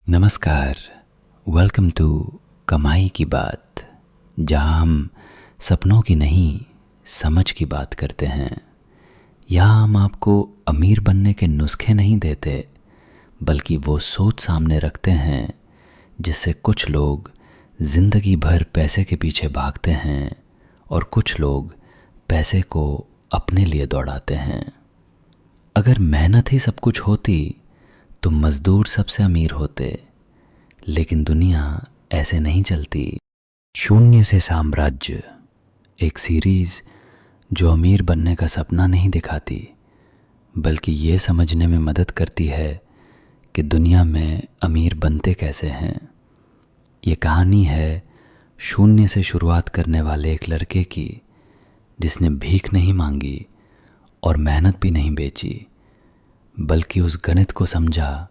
नमस्कार। Welcome to कमाई की बात, जहाँ हम सपनों की नहीं समझ की बात करते हैं। यहाँ हम आपको अमीर बनने के नुस्खे नहीं देते, बल्कि वो सोच सामने रखते हैं जिससे कुछ लोग ज़िंदगी भर पैसे के पीछे भागते हैं और कुछ लोग पैसे को अपने लिए दौड़ाते हैं। अगर मेहनत ही सब कुछ होती तो मज़दूर सबसे अमीर होते, लेकिन दुनिया ऐसे नहीं चलती। शून्य से साम्राज्य, एक सीरीज़ जो अमीर बनने का सपना नहीं दिखाती, बल्कि ये समझने में मदद करती है कि दुनिया में अमीर बनते कैसे हैं। ये कहानी है शून्य से शुरुआत करने वाले एक लड़के की, जिसने भीख नहीं मांगी और मेहनत भी नहीं बेची, बल्कि उस गणित को समझा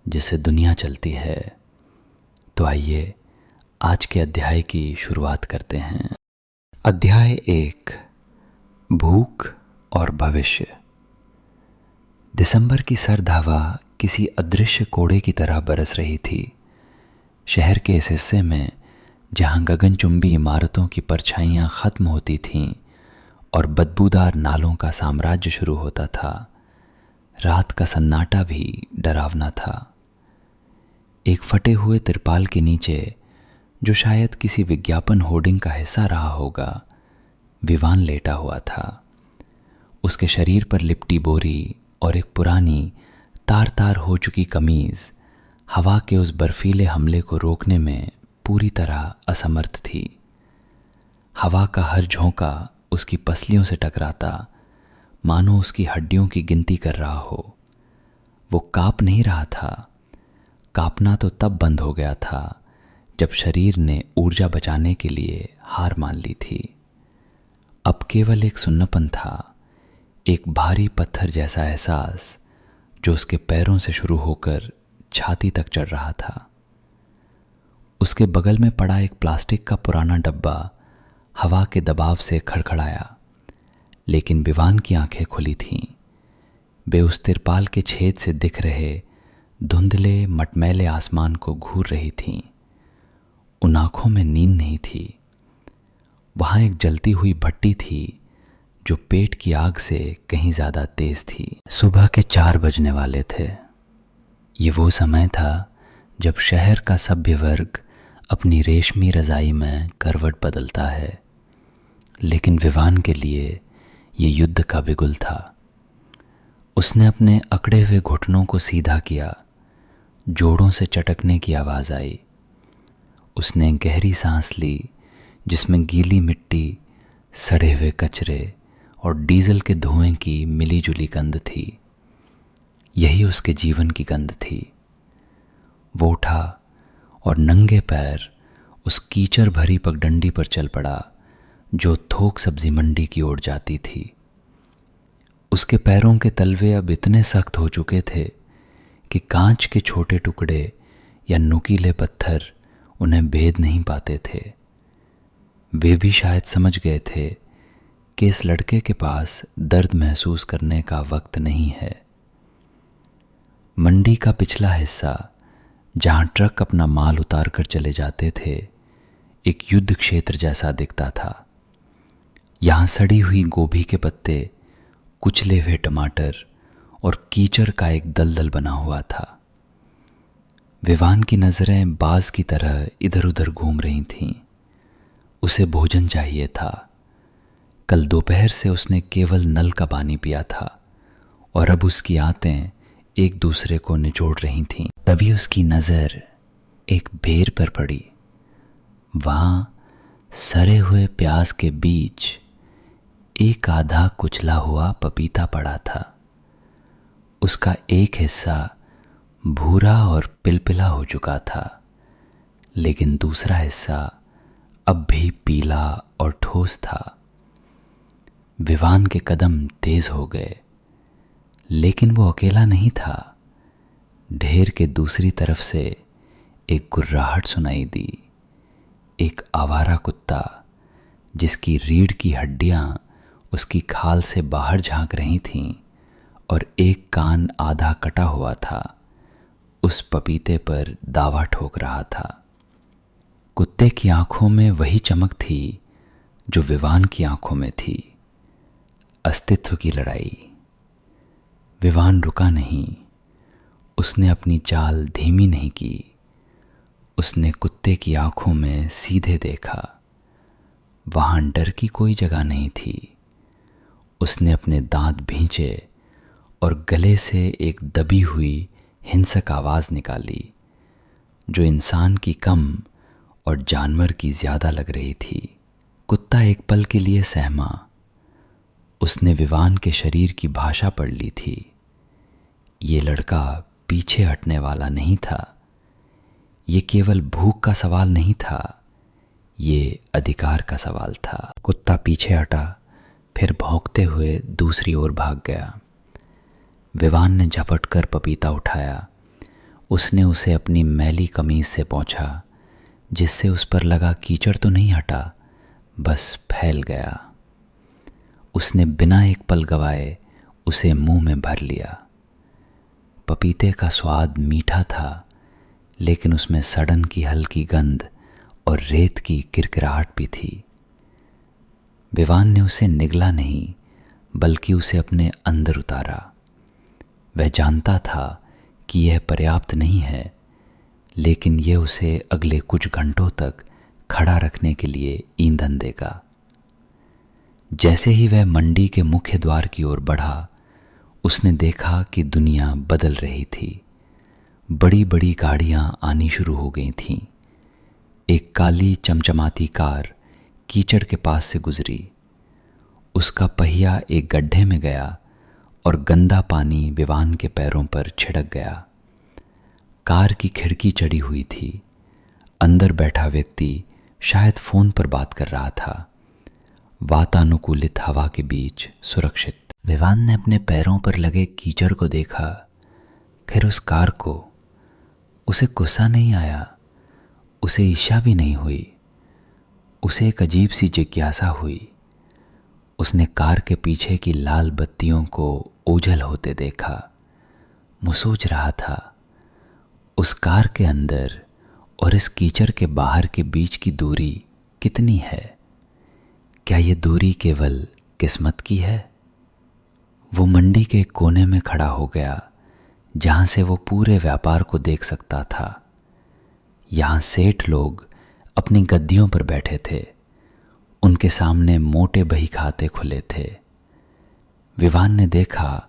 जिससे दुनिया चलती है। तो आइए आज के अध्याय की शुरुआत करते हैं। अध्याय 1, भूख और भविष्य। दिसंबर की सर्द हवा किसी अदृश्य कोड़े की तरह बरस रही थी। शहर के इस हिस्से में जहां गगनचुंबी इमारतों की परछाइयां खत्म होती थीं और बदबूदार नालों का साम्राज्य शुरू होता था, रात का सन्नाटा भी डरावना था। एक फटे हुए तिरपाल के नीचे, जो शायद किसी विज्ञापन होर्डिंग का हिस्सा रहा होगा, विवान लेटा हुआ था। उसके शरीर पर लिपटी बोरी और एक पुरानी तार तार हो चुकी कमीज हवा के उस बर्फीले हमले को रोकने में पूरी तरह असमर्थ थी। हवा का हर झोंका उसकी पसलियों से टकराता, मानो उसकी हड्डियों की गिनती कर रहा हो। वो काँप नहीं रहा था। काँपना तो तब बंद हो गया था जब शरीर ने ऊर्जा बचाने के लिए हार मान ली थी। अब केवल एक सुन्नापन था, एक भारी पत्थर जैसा एहसास जो उसके पैरों से शुरू होकर छाती तक चढ़ रहा था। उसके बगल में पड़ा एक प्लास्टिक का पुराना डब्बा हवा के दबाव से खड़खड़ाया, लेकिन विवान की आंखें खुली थीं। वे उस तिरपाल के छेद से दिख रहे धुंधले मटमैले आसमान को घूर रही थीं। उन आँखों में नींद नहीं थी। वहाँ एक जलती हुई भट्टी थी जो पेट की आग से कहीं ज़्यादा तेज थी। सुबह के 4 बजने वाले थे। ये वो समय था जब शहर का सभ्य वर्ग अपनी रेशमी रज़ाई में करवट बदलता है, लेकिन विवान के लिए ये युद्ध का बिगुल था। उसने अपने अकड़े हुए घुटनों को सीधा किया। जोड़ों से चटकने की आवाज़ आई। उसने गहरी सांस ली, जिसमें गीली मिट्टी, सड़े हुए कचरे और डीजल के धुएं की मिलीजुली गंध थी। यही उसके जीवन की गंध थी। वो उठा और नंगे पैर उस कीचड़ भरी पगडंडी पर चल पड़ा जो थोक सब्जी मंडी की ओर जाती थी। उसके पैरों के तलवे अब इतने सख्त हो चुके थे कि कांच के छोटे टुकड़े या नुकीले पत्थर उन्हें भेद नहीं पाते थे। वे भी शायद समझ गए थे कि इस लड़के के पास दर्द महसूस करने का वक्त नहीं है। मंडी का पिछला हिस्सा, जहां ट्रक अपना माल उतार कर चले जाते थे, एक युद्ध क्षेत्र जैसा दिखता था। यहाँ सड़ी हुई गोभी के पत्ते, कुचले हुए टमाटर और कीचड़ का एक दलदल बना हुआ था। विवान की नजरें बाज की तरह इधर उधर घूम रही थीं। उसे भोजन चाहिए था। कल दोपहर से उसने केवल नल का पानी पिया था और अब उसकी आंतें एक दूसरे को निचोड़ रही थीं। तभी उसकी नज़र एक बेर पर पड़ी। वहाँ सड़े हुए प्याज के बीच एक आधा कुचला हुआ पपीता पड़ा था। उसका एक हिस्सा भूरा और पिलपिला हो चुका था, लेकिन दूसरा हिस्सा अब भी पीला और ठोस था। विवान के कदम तेज हो गए, लेकिन वो अकेला नहीं था। ढेर के दूसरी तरफ से एक गुर्राहट सुनाई दी। एक आवारा कुत्ता, जिसकी रीढ़ की हड्डियां उसकी खाल से बाहर झांक रही थीं और एक कान आधा कटा हुआ था, उस पपीते पर दावा ठोक रहा था। कुत्ते की आंखों में वही चमक थी जो विवान की आंखों में थी। अस्तित्व की लड़ाई। विवान रुका नहीं। उसने अपनी चाल धीमी नहीं की। उसने कुत्ते की आंखों में सीधे देखा। वहां डर की कोई जगह नहीं थी। उसने अपने दांत भींचे और गले से एक दबी हुई हिंसक आवाज निकाली, जो इंसान की कम और जानवर की ज्यादा लग रही थी। कुत्ता एक पल के लिए सहमा। उसने विवान के शरीर की भाषा पढ़ ली थी। ये लड़का पीछे हटने वाला नहीं था। ये केवल भूख का सवाल नहीं था, ये अधिकार का सवाल था। कुत्ता पीछे हटा, फिर भौंकते हुए दूसरी ओर भाग गया। विवान ने झपट कर पपीता उठाया। उसने उसे अपनी मैली कमीज से पोंछा, जिससे उस पर लगा कीचड़ तो नहीं हटा, बस फैल गया। उसने बिना एक पल गवाए उसे मुंह में भर लिया। पपीते का स्वाद मीठा था, लेकिन उसमें सड़न की हल्की गंध और रेत की किरकिराहट भी थी। विवान ने उसे निगला नहीं, बल्कि उसे अपने अंदर उतारा। वह जानता था कि यह पर्याप्त नहीं है, लेकिन यह उसे अगले कुछ घंटों तक खड़ा रखने के लिए ईंधन देगा। जैसे ही वह मंडी के मुख्य द्वार की ओर बढ़ा, उसने देखा कि दुनिया बदल रही थी। बड़ी बड़ी गाड़ियां आनी शुरू हो गई थीं। एक काली चमचमाती कार कीचड़ के पास से गुजरी। उसका पहिया एक गड्ढे में गया और गंदा पानी विवान के पैरों पर छिड़क गया। कार की खिड़की चढ़ी हुई थी। अंदर बैठा व्यक्ति शायद फोन पर बात कर रहा था, वातानुकूलित हवा के बीच सुरक्षित। विवान ने अपने पैरों पर लगे कीचड़ को देखा, फिर उस कार को। उसे गुस्सा नहीं आया, उसे ईर्ष्या भी नहीं हुई। उसे एक अजीब सी जिज्ञासा हुई। उसने कार के पीछे की लाल बत्तियों को ओझल होते देखा। वो सोच रहा था, उस कार के अंदर और इस कीचड़ के बाहर के बीच की दूरी कितनी है? क्या ये दूरी केवल किस्मत की है? वो मंडी के कोने में खड़ा हो गया, जहां से वो पूरे व्यापार को देख सकता था। यहां सेठ लोग अपनी गद्दियों पर बैठे थे। उनके सामने मोटे बही खाते खुले थे। विवान ने देखा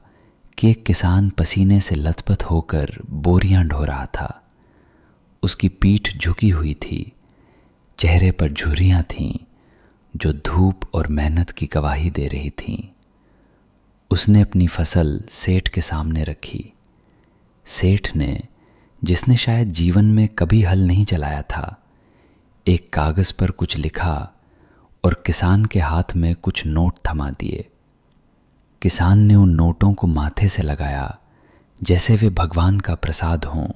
कि एक किसान पसीने से लथपथ होकर बोरियां ढो रहा था। उसकी पीठ झुकी हुई थी। चेहरे पर झुर्रियां थीं, जो धूप और मेहनत की गवाही दे रही थीं। उसने अपनी फसल सेठ के सामने रखी। सेठ ने, जिसने शायद जीवन में कभी हल नहीं चलाया था, एक कागज पर कुछ लिखा और किसान के हाथ में कुछ नोट थमा दिए। किसान ने उन नोटों को माथे से लगाया जैसे वे भगवान का प्रसाद हों,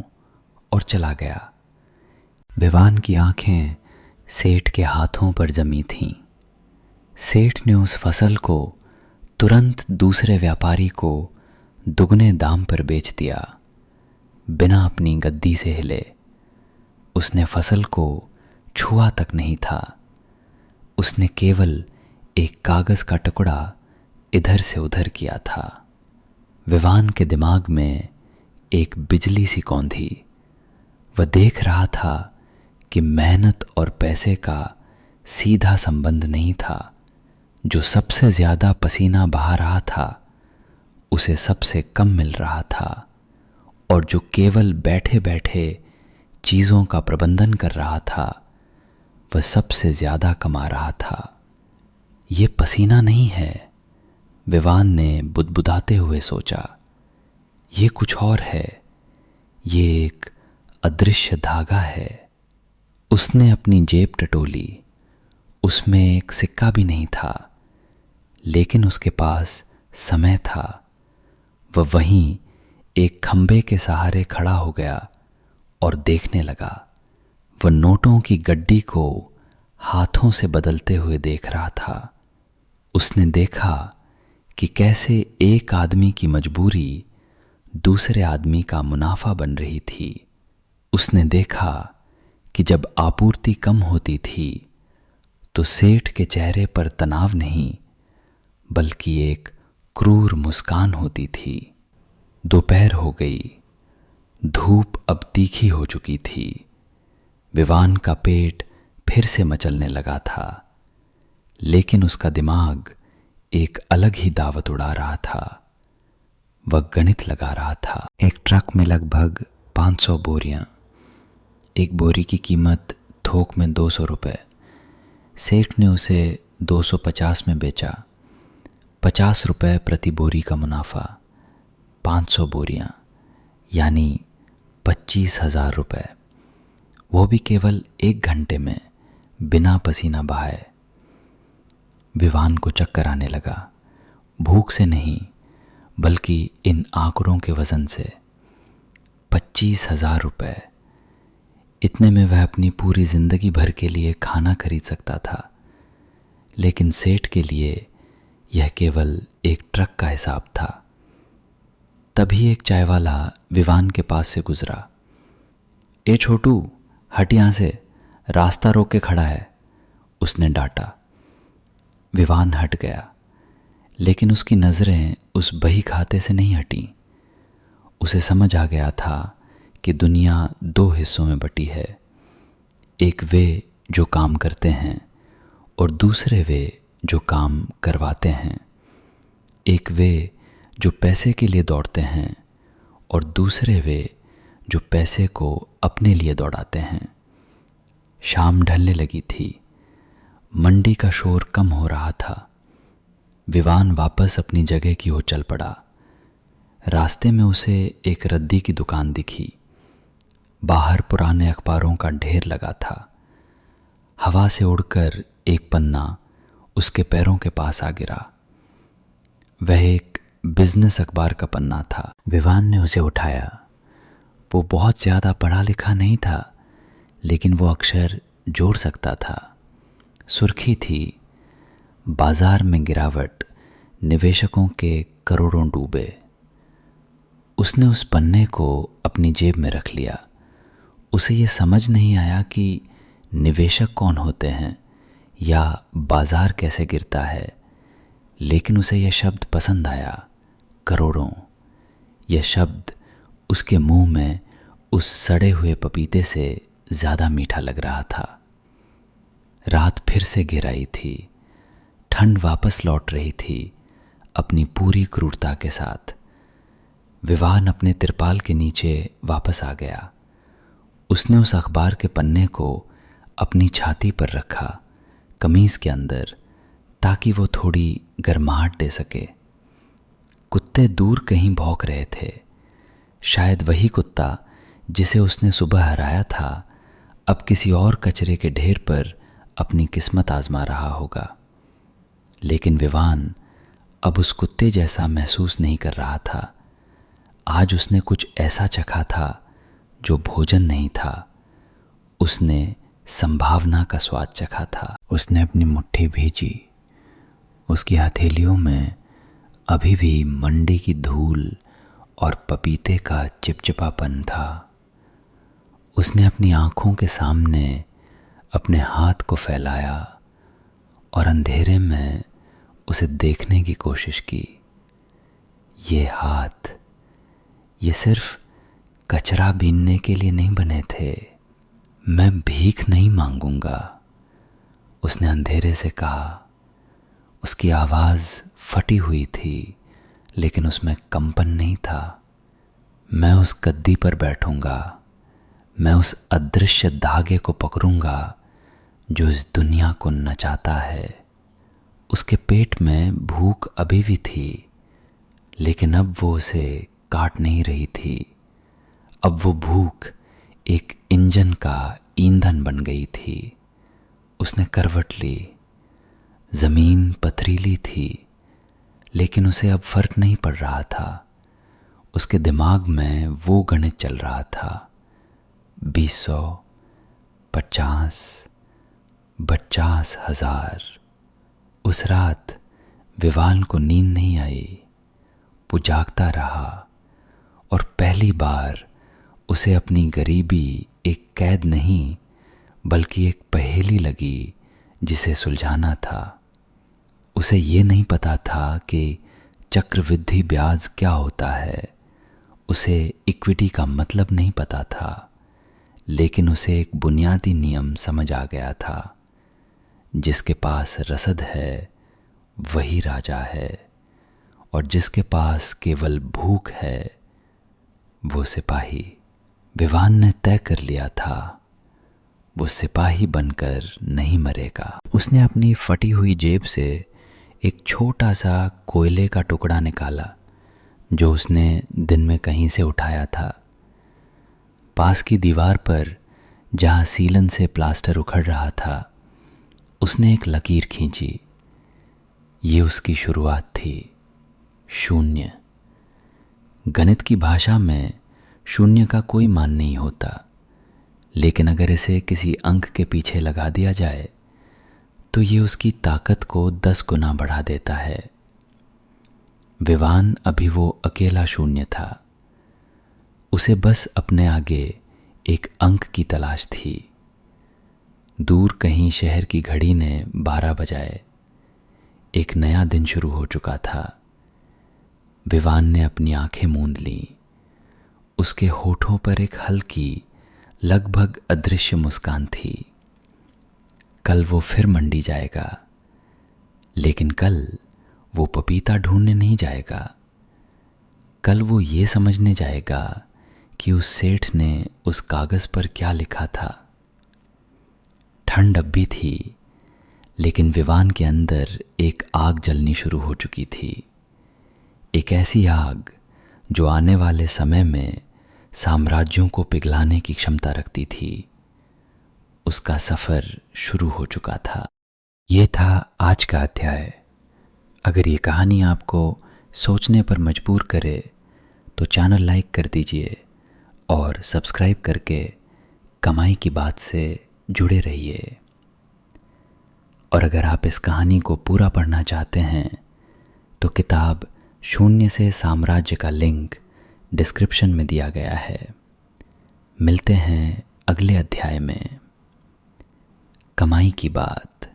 और चला गया। विवान की आंखें सेठ के हाथों पर जमी थीं। सेठ ने उस फसल को तुरंत दूसरे व्यापारी को दुगने दाम पर बेच दिया, बिना अपनी गद्दी से हिले। उसने फसल को छुआ तक नहीं था। उसने केवल एक कागज का टुकड़ा इधर से उधर किया था। विवान के दिमाग में एक बिजली सी कौंधी। वह देख रहा था कि मेहनत और पैसे का सीधा संबंध नहीं था। जो सबसे ज्यादा पसीना बहा रहा था, उसे सबसे कम मिल रहा था, और जो केवल बैठे बैठे चीजों का प्रबंधन कर रहा था, वह सबसे ज्यादा कमा रहा था। ये पसीना नहीं है, विवान ने बुदबुदाते हुए सोचा। ये कुछ और है। ये एक अदृश्य धागा है। उसने अपनी जेब टटोली। उसमें एक सिक्का भी नहीं था, लेकिन उसके पास समय था। वह वहीं एक खंबे के सहारे खड़ा हो गया और देखने लगा। वह नोटों की गड्डी को हाथों से बदलते हुए देख रहा था। उसने देखा कि कैसे एक आदमी की मजबूरी दूसरे आदमी का मुनाफा बन रही थी। उसने देखा कि जब आपूर्ति कम होती थी तो सेठ के चेहरे पर तनाव नहीं बल्कि एक क्रूर मुस्कान होती थी। दोपहर हो गई, धूप अब तीखी हो चुकी थी। विवान का पेट फिर से मचलने लगा था, लेकिन उसका दिमाग एक अलग ही दावत उड़ा रहा था। वह गणित लगा रहा था। एक ट्रक में लगभग 500 बोरियां। एक बोरी की कीमत थोक में 200 रुपये। सेठ ने उसे 250 में बेचा। 50 रुपये प्रति बोरी का मुनाफा। 500 बोरियां यानी 25,000 रुपये, वो भी केवल 1 घंटे में, बिना पसीना बहाए। विवान को चक्कर आने लगा, भूख से नहीं बल्कि इन आंकड़ों के वजन से। 25,000 रुपये, इतने में वह अपनी पूरी जिंदगी भर के लिए खाना खरीद सकता था। लेकिन सेठ के लिए यह केवल एक ट्रक का हिसाब था। तभी एक चाय वाला विवान के पास से गुजरा। ए छोटू, हट यहाँ से, रास्ता रोक के खड़ा है, उसने डांटा। विवान हट गया, लेकिन उसकी नज़रें उस बही खाते से नहीं हटीं। उसे समझ आ गया था कि दुनिया 2 हिस्सों में बटी है। एक वे जो काम करते हैं और दूसरे वे जो काम करवाते हैं। एक वे जो पैसे के लिए दौड़ते हैं और दूसरे वे जो पैसे को अपने लिए दौड़ाते हैं। शाम ढलने लगी थी। मंडी का शोर कम हो रहा था। विवान वापस अपनी जगह की ओर चल पड़ा। रास्ते में उसे एक रद्दी की दुकान दिखी। बाहर पुराने अखबारों का ढेर लगा था। हवा से उड़कर एक पन्ना उसके पैरों के पास आ गिरा। वह एक बिजनेस अखबार का पन्ना था। विवान ने उसे उठाया। वो बहुत ज़्यादा पढ़ा लिखा नहीं था, लेकिन वो अक्षर जोड़ सकता था। सुर्खी थी, बाजार में गिरावट, निवेशकों के करोड़ों डूबे। उसने उस पन्ने को अपनी जेब में रख लिया। उसे ये समझ नहीं आया कि निवेशक कौन होते हैं या बाजार कैसे गिरता है, लेकिन उसे यह शब्द पसंद आया, करोड़ों। यह शब्द उसके मुंह में उस सड़े हुए पपीते से ज़्यादा मीठा लग रहा था। रात फिर से घिर आई थी। ठंड वापस लौट रही थी अपनी पूरी क्रूरता के साथ। विवान अपने तिरपाल के नीचे वापस आ गया। उसने उस अखबार के पन्ने को अपनी छाती पर रखा, कमीज के अंदर, ताकि वो थोड़ी गर्माहट दे सके। कुत्ते दूर कहीं भौंक रहे थे। शायद वही कुत्ता जिसे उसने सुबह हराया था अब किसी और कचरे के ढेर पर अपनी किस्मत आजमा रहा होगा। लेकिन विवान अब उस कुत्ते जैसा महसूस नहीं कर रहा था। आज उसने कुछ ऐसा चखा था जो भोजन नहीं था। उसने संभावना का स्वाद चखा था। उसने अपनी मुट्ठी भेजी। उसकी हथेलियों में अभी भी मंडी की धूल और पपीते का चिपचिपापन था। उसने अपनी आंखों के सामने अपने हाथ को फैलाया और अंधेरे में उसे देखने की कोशिश की। ये हाथ, ये सिर्फ कचरा बीनने के लिए नहीं बने थे। मैं भीख नहीं मांगूंगा, उसने अंधेरे से कहा। उसकी आवाज़ फटी हुई थी, लेकिन उसमें कंपन नहीं था। मैं उस गद्दी पर बैठूंगा, मैं उस अदृश्य धागे को पकड़ूंगा जो इस दुनिया को नचाता है। उसके पेट में भूख अभी भी थी, लेकिन अब वो उसे काट नहीं रही थी। अब वो भूख एक इंजन का ईंधन बन गई थी। उसने करवट ली। ज़मीन पथरीली थी, लेकिन उसे अब फर्क नहीं पड़ रहा था। उसके दिमाग में वो गणित चल रहा था, 200, 50, 50,000। उस रात विवान को नींद नहीं आई। वो जागता रहा पहली बार उसे अपनी गरीबी एक कैद नहीं बल्कि एक पहेली लगी जिसे सुलझाना था। उसे ये नहीं पता था कि चक्रवृद्धि ब्याज क्या होता है, उसे इक्विटी का मतलब नहीं पता था, लेकिन उसे एक बुनियादी नियम समझ आ गया था, जिसके पास रसद है वही राजा है और जिसके पास केवल भूख है वो सिपाही। विवान ने तय कर लिया था वो सिपाही बनकर नहीं मरेगा। उसने अपनी फटी हुई जेब से एक छोटा सा कोयले का टुकड़ा निकाला जो उसने दिन में कहीं से उठाया था। पास की दीवार पर जहाँ सीलन से प्लास्टर उखड़ रहा था उसने एक लकीर खींची। ये उसकी शुरुआत थी, शून्य। गणित की भाषा में शून्य का कोई मान नहीं होता, लेकिन अगर इसे किसी अंक के पीछे लगा दिया जाए तो ये उसकी ताकत को 10 गुना बढ़ा देता है। विवान अभी वो अकेला शून्य था। उसे बस अपने आगे एक अंक की तलाश थी। दूर कहीं शहर की घड़ी ने 12 बजाए। एक नया दिन शुरू हो चुका था। विवान ने अपनी आंखें मूंद लीं। उसके होठों पर एक हल्की, लगभग अदृश्य मुस्कान थी। कल वो फिर मंडी जाएगा, लेकिन कल वो पपीता ढूंढने नहीं जाएगा। कल वो ये समझने जाएगा कि उस सेठ ने उस कागज पर क्या लिखा था। ठंड अब भी थी, लेकिन विवान के अंदर एक आग जलनी शुरू हो चुकी थी। एक ऐसी आग जो आने वाले समय में साम्राज्यों को पिघलाने की क्षमता रखती थी। उसका सफ़र शुरू हो चुका था। ये था आज का अध्याय। अगर ये कहानी आपको सोचने पर मजबूर करे तो चैनल लाइक कर दीजिए और सब्सक्राइब करके कमाई की बात से जुड़े रहिए। और अगर आप इस कहानी को पूरा पढ़ना चाहते हैं तो किताब शून्य से साम्राज्य का लिंक डिस्क्रिप्शन में दिया गया है। मिलते हैं अगले अध्याय में। कमाई की बात।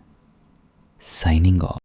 Signing off.